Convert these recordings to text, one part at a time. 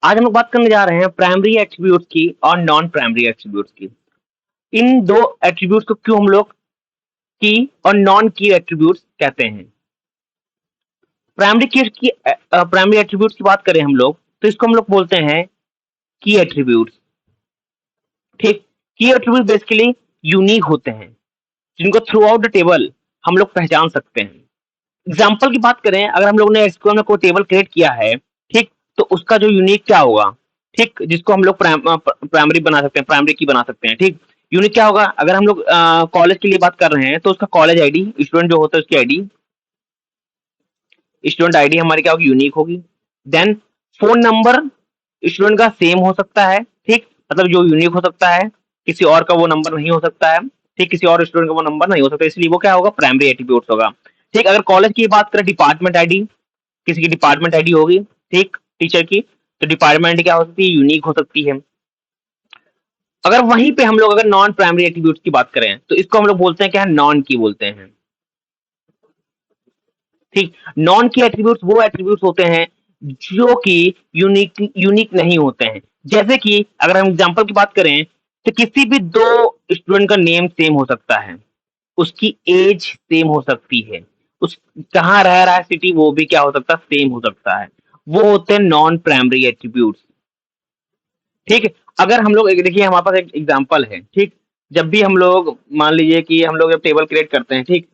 आज हम लोग बात करने जा रहे हैं प्राइमरी एट्रीब्यूट्स की और नॉन प्राइमरी एट्रीब्यूट्स की। इन दो एट्रीब्यूट्स को क्यों हम लोग की और नॉन की एट्रीब्यूट्स कहते हैं। प्राइमरी एट्रीब्यूट्स की बात करें हम लोग तो इसको हम लोग बोलते हैं की एट्रीब्यूट्स। ठीक, की एट्रीब्यूट बेसिकली यूनिक होते हैं जिनको थ्रू आउट द टेबल हम लोग पहचान सकते हैं। एग्जाम्पल की बात करें, अगर हम लोग ने एसक्यूएल में कोई टेबल क्रिएट किया है, ठीक, तो उसका जो यूनिक क्या होगा, ठीक, जिसको हम लोग प्राइमरी बना सकते हैं, प्राइमरी की बना सकते हैं। ठीक, यूनिक क्या होगा, अगर हम लोग कॉलेज के लिए बात कर रहे हैं तो उसका कॉलेज आईडी, स्टूडेंट जो होता है उसकी आईडी, स्टूडेंट आईडी हमारी क्या होगी, यूनिक होगी। देन फोन नंबर स्टूडेंट का सेम हो सकता है, ठीक, मतलब जो यूनिक हो सकता है, किसी और का वो नंबर नहीं हो सकता है। ठीक, किसी और स्टूडेंट का वो नंबर नहीं हो सकता, इसलिए वो क्या होगा, प्राइमरी एट्रीब्यूट होगा। ठीक, अगर कॉलेज की बात करें, डिपार्टमेंट आईडी, किसी की डिपार्टमेंट आईडी होगी, ठीक, टीचर की, तो डिपार्टमेंट आईडी क्या हो सकती है, यूनिक हो सकती है। अगर वहीं पे हम लोग अगर नॉन प्राइमरी एट्रीब्यूट्स की बात करें तो इसको हम लोग बोलते हैं क्या, नॉन की बोलते हैं। ठीक, नॉन की एट्रीब्यूट्स वो एट्रीब्यूट्स होते हैं जो कि यूनिक यूनिक नहीं होते हैं। जैसे कि अगर हम एग्जांपल की बात करें तो किसी भी दो स्टूडेंट का नेम सेम हो सकता है, उसकी एज सेम हो सकती है, उस कहाँ रह रहा है सिटी वो भी क्या हो सकता है, सेम हो सकता है। वो होते हैं नॉन प्राइमरी एट्रीब्यूट्स। ठीक है, अगर हम लोग देखिए हमारे पास एक एग्जांपल है। ठीक, जब भी हम लोग मान लीजिए कि हम लोग जब टेबल क्रिएट करते हैं, ठीक,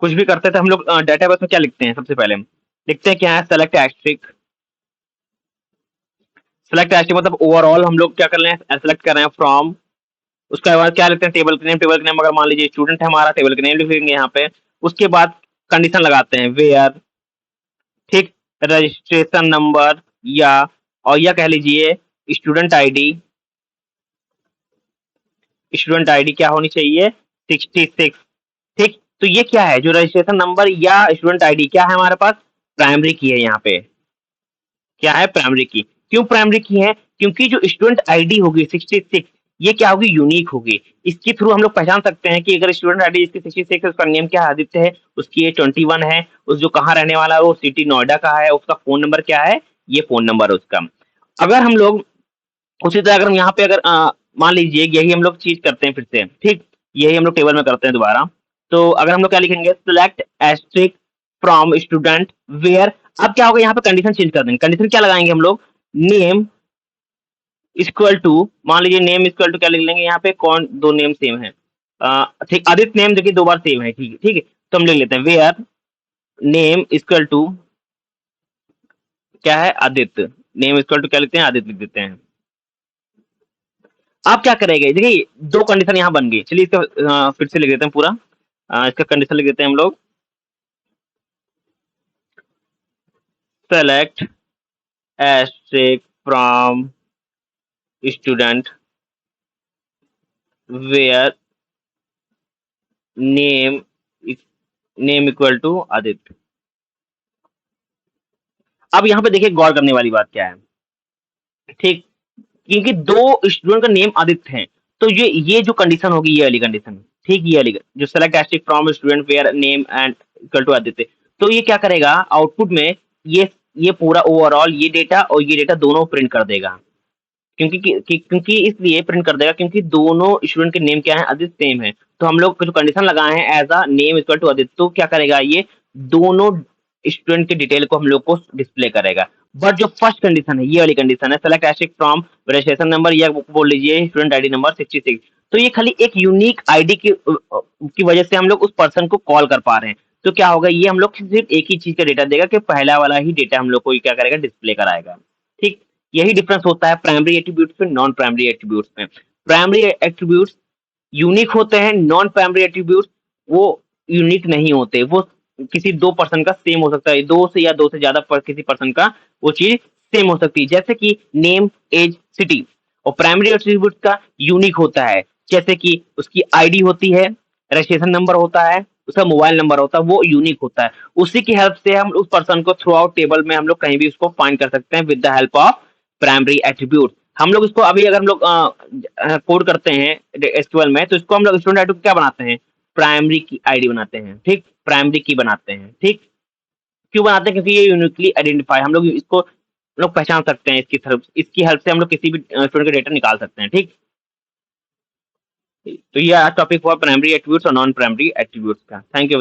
कुछ भी करते हैं तो हम लोग डेटाबेस में क्या लिखते हैं, सबसे पहले लिखते हैं क्या है, सेलेक्ट एस्ट्रिक। सेलेक्ट एस्ट्रिक मतलब ओवरऑल हम लोग क्या कर रहे हैं, सेलेक्ट कर रहे हैं फ्रॉम। उसके बाद क्या लिखते हैं, टेबल के नेम। टेबल के नेम अगर मान लीजिए स्टूडेंट है हमारा, टेबल के नेम लिखेंगे यहाँ पे। उसके बाद कंडीशन लगाते हैं वेयर, ठीक, रजिस्ट्रेशन नंबर, या कह लीजिए स्टूडेंट आईडी। स्टूडेंट आईडी क्या होनी चाहिए, 66। ठीक, तो ये क्या है, जो रजिस्ट्रेशन नंबर या स्टूडेंट आईडी क्या है हमारे पास, प्राइमरी की है। यहाँ पे क्या है, प्राइमरी की। क्यों प्राइमरी की है, क्योंकि जो स्टूडेंट आईडी होगी 66, ये क्या होगी, यूनिक होगी। इसके थ्रू हम लोग पहचान सकते हैं कि अगर स्टूडेंट आईडी इसकी 66 है, उसका नेम क्या है, आदित्य है, उसकी एज 21 है, उस जो कहाँ रहने वाला है वो सिटी नोएडा का है, उसका फोन नंबर क्या है, ये फोन नंबर है उसका। अगर हम लोग उसी तरह अगर हम यहाँ पे अगर मान लीजिए यही हम लोग चीज करते हैं फिर से, ठीक, यही हम लोग टेबल में करते हैं दोबारा। तो अगर हम लोग क्या लिखेंगे, select asterisk from student where. अब क्या होगा, यहाँ पे कंडीशन चेंज कर देंगे। कंडीशन क्या लगाएंगे हम लोग, नेम इक्वल टू, मान लीजिए नेम इक्वल टू क्या लिख लेंगे, यहाँ पे कौन दो नेम सेम है, ठीक, आदित्य नेम देखिए दो बार सेम है, ठीक है, ठीक है, तो हम लिख लेते हैं वेयर नेम इक्वल टू क्या है, आदित्य। नेम इक्वल टू क्या लिखते हैं, आदित्य लिख देते हैं। आप क्या करेंगे, देखिए दो कंडीशन यहाँ बन गई। चलिए इसका फिर से लिख देते हैं पूरा। इसका कंडीशन लिख देते हैं हम लोग, select asterisk from student where name name equal to Aditya. अब यहाँ पे देखिए गौर करने वाली बात क्या है, ठीक, क्योंकि दो स्टूडेंट का नेम आदित्य है, तो ये जो कंडीशन होगी, ये वाली कंडीशन, ठीक, ये वाली जो select asterisk from student where name and equal to Aditya, तो ये क्या करेगा आउटपुट में, ये पूरा ओवरऑल ये डेटा और ये डेटा दोनों प्रिंट कर देगा। क्योंकि इसलिए प्रिंट कर देगा क्योंकि दोनों स्टूडेंट के नेम क्या है, आदित्य सेम है। तो हम लोग जो कंडीशन लगाए हैं as a name equal to Aditya, तो क्या करेगा, ये दोनों स्टूडेंट के डिटेल को हम लोग को डिस्प्ले करेगा। बट जो फर्स्ट कंडीशन है, ये वाली कंडीशन है, select asterisk from registration number या बोल लीजिए स्टूडेंट आईडी नंबर 66, तो ये खाली एक यूनिक आईडी की वजह से हम लोग उस पर्सन को कॉल कर पा रहे हैं। तो क्या होगा, ये हम लोग सिर्फ एक ही चीज का डेटा देगा कि पहला वाला ही डेटा हम लोग को क्या करेगा, डिस्प्ले कराएगा। ठीक, यही डिफरेंस होता है प्राइमरी एट्रीब्यूट्स में, नॉन प्राइमरी एट्रीब्यूट्स में। प्राइमरी एट्रीब्यूट्स यूनिक होते हैं, नॉन प्राइमरी एट्रीब्यूट्स वो यूनिक नहीं होते, वो किसी दो पर्सन का सेम हो सकता है, दो से या दो से ज्यादा किसी पर्सन का वो चीज सेम हो सकती है, जैसे कि नेम एज सिटी। और प्राइमरी एट्रीब्यूट का यूनिक होता है, जैसे कि उसकी आईडी होती है, रजिस्ट्रेशन नंबर होता है, उसका मोबाइल नंबर होता है, वो यूनिक होता है। उसी की हेल्प से हम उस पर्सन को थ्रू आउट टेबल में हम लोग कहीं भी उसको फाइंड कर सकते हैं with the help of primary attribute. हम लोग इसको अभी अगर हम लोग कोड करते हैं एसक्यूएल में, तो इसको हम लोग स्टूडेंट आईडी को क्या बनाते हैं, प्राइमरी की आईडी बनाते हैं, ठीक, प्राइमरी की बनाते हैं। ठीक, क्यों बनाते हैं, क्योंकि ये यूनिकली आइडेंटिफाई, हम लोग इसको लोग पहचान सकते हैं इसकी हेल्प से हम लोग किसी भी स्टूडेंट का डेटा निकाल सकते हैं, ठीक? तो ये टॉपिक हुआ प्राइमरी एट्रीब्यूट्स और नॉन प्राइमरी एट्रीब्यूट्स का। Thank you.